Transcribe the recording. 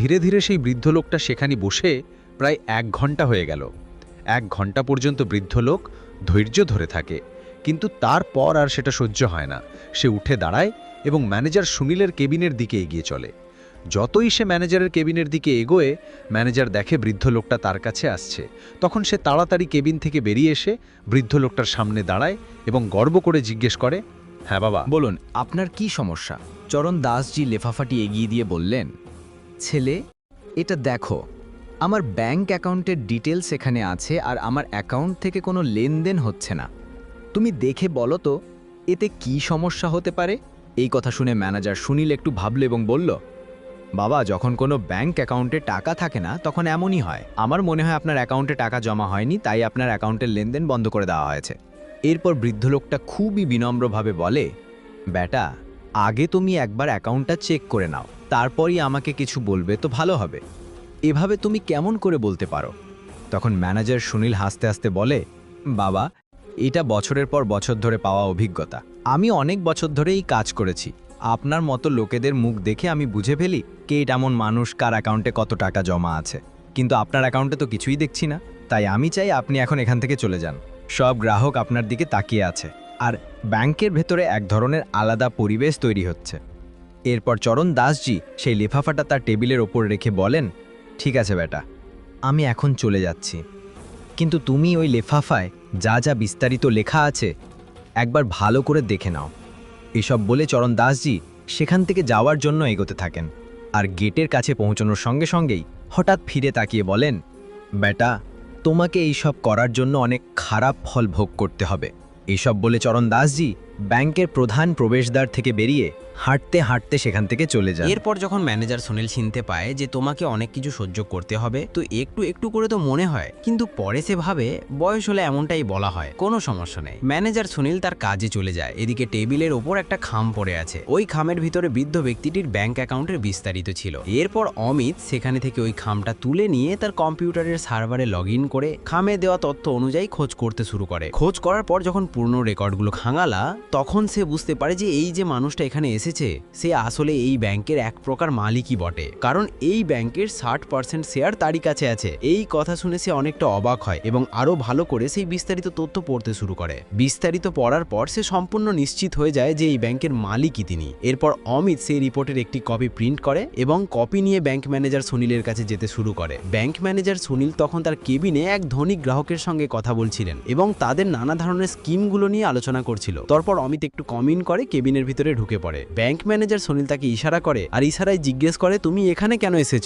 ধীরে ধীরে সেই বৃদ্ধ লোকটা সেখানে বসে প্রায় 1 ঘন্টা হয়ে গেল। 1 ঘন্টা পর্যন্ত বৃদ্ধ লোক ধৈর্য ধরে থাকে, কিন্তু তারপর আর সেটা সহ্য হয় না। সে উঠে দাঁড়ায় এবং ম্যানেজার সুনীলের কেবিনের দিকে এগিয়ে চলে। যতই সে ম্যানেজারের কেবিনের দিকে এগোয়, ম্যানেজার দেখে বৃদ্ধ লোকটা তার কাছে আসছে। তখন সে তাড়াতাড়ি কেবিন থেকে বেরিয়ে এসে বৃদ্ধ লোকটার সামনে দাঁড়ায় এবং গর্ব করে জিজ্ঞেস করে, হ্যাঁ বাবা। বলুন, আপনার কি সমস্যা? চরণ দাসজি লেফাফাটি এগিয়ে দিয়ে বললেন, ছেলে, এটা দেখো, আমার ব্যাংক অ্যাকাউন্টের ডিটেলস এখানে আছে আর আমার অ্যাকাউন্ট থেকে কোনো লেনদেন হচ্ছে না। তুমি দেখে বলো তো এতে কি সমস্যা হতে পারে? এই কথা শুনে ম্যানেজার সুনীল একটু ভাবল এবং বলল, বাবা, যখন কোনো ব্যাংক অ্যাকাউন্টে টাকা থাকে না তখন এমনই হয়। আমার মনে হয় আপনার অ্যাকাউন্টে টাকা জমা হয়নি, তাই আপনার অ্যাকাউন্টের লেনদেন বন্ধ করে দেওয়া হয়েছে। এরপর বৃদ্ধ লোকটা খুবই বিনম্রভাবে বলে, বেটা, আগে তুমি একবার অ্যাকাউন্টটা চেক করে নাও, তারপরই আমাকে কিছু বলবে তো ভালো হবে। এভাবে তুমি কেমন করে বলতে পারো? তখন ম্যানেজার সুনীল হাসতে হাসতে বলে, বাবা, এটা বছরের পর বছর ধরে পাওয়া অভিজ্ঞতা। আমি অনেক বছর ধরে এই কাজ করেছি। আপনার মতো লোকেদের মুখ দেখে আমি বুঝে ফেলি কে এমন মানুষ, কার অ্যাকাউন্টে কত টাকা জমা আছে। কিন্তু আপনার অ্যাকাউন্টে তো কিছুই দেখছি না, তাই আমি চাই আপনি এখন এখান থেকে চলে যান। সব গ্রাহক আপনার দিকে তাকিয়ে আছে, আর ব্যাংকের ভেতরে এক ধরনের আলাদা পরিবেশ তৈরি হচ্ছে। এরপর চরণ দাসজি সেই লিফাফাটা তার টেবিলের ওপর রেখে বলেন, ঠিক আছে বেটা, আমি এখন চলে যাচ্ছি, কিন্তু তুমি ওই লিফাফায় যা যা বিস্তারিত লেখা আছে একবার ভালো করে দেখে নাও। এসব বলে চরণ দাসজি সেখান থেকে যাওয়ার জন্য এগোতে থাকেন, আর গেটের কাছে পৌঁছানোর সঙ্গে সঙ্গেই হঠাৎ ফিরে তাকিয়ে বলেন, বেটা, তোমাকে এইসব করার জন্য অনেক খারাপ ফল ভোগ করতে হবে। এইসব বলে চরণ দাসজি ব্যাংকের প্রধান প্রবেশদ্বার থেকে বেরিয়ে হাঁটতে হাঁটতে সেখান থেকে চলে যান। এরপর যখন ম্যানেজার সুনীল চিনতে পায় যে তোমাকে অনেক কিছু সহ্য করতে হবে, তো একটু একটু করে তো মনে হয়, কিন্তু পরে সে ভাবে বয়স হলে এমনটাই বলা হয়, কোনো সমস্যা নেই। ম্যানেজার সুনীল তার কাজে চলে যায়। এদিকে টেবিলের ওপর একটা খাম পড়ে আছে, ওই খামের ভিতরে বৃদ্ধ ব্যক্তিটির ব্যাংক অ্যাকাউন্টের বিস্তারিত ছিল। এরপর অমিত সেখানে থেকে ওই খামটা তুলে নিয়ে তার কম্পিউটারের সার্ভারে লগ ইন করে খামে দেওয়া তথ্য অনুযায়ী খোঁজ করতে শুরু করে। খোঁজ করার পর যখন পূর্ণ রেকর্ডগুলো খাঙালা, তখন সে বুঝতে পারে যে এই যে মানুষটা এখানে এসেছে সে আসলে এই ব্যাংকের এক প্রকার মালিকই বটে, কারণ এই ব্যাংকের 60% শেয়ার তারই কাছে আছে। এই কথা শুনে সে অনেকটা অবাক হয় এবং আরো ভালো করে সেই বিস্তারিত তথ্য পড়তে শুরু করে। বিস্তারিত পড়ার পর সে সম্পূর্ণ নিশ্চিত হয়ে যায় যে এই ব্যাংকের মালিকই তিনি। এরপর অমিত সেই রিপোর্টের একটি কপি প্রিন্ট করে এবং কপি নিয়ে ব্যাংক ম্যানেজার সুনীলের কাছে যেতে শুরু করে। ব্যাংক ম্যানেজার সুনীল তখন তার কেবিনে এক ধনী গ্রাহকের সঙ্গে কথা বলছিলেন এবং তাদের নানা ধরনের স্কিমগুলো নিয়ে আলোচনা করছিল। তারপর অমিত একটু কমিন করে কেবিনের ভিতরে ঢুকে পড়ে। ব্যাংক ম্যানেজার সুনীল তাকে ইশারা করে আর ইশারায় জিজ্ঞেস করে, তুমি এখানে কেন এসেছো?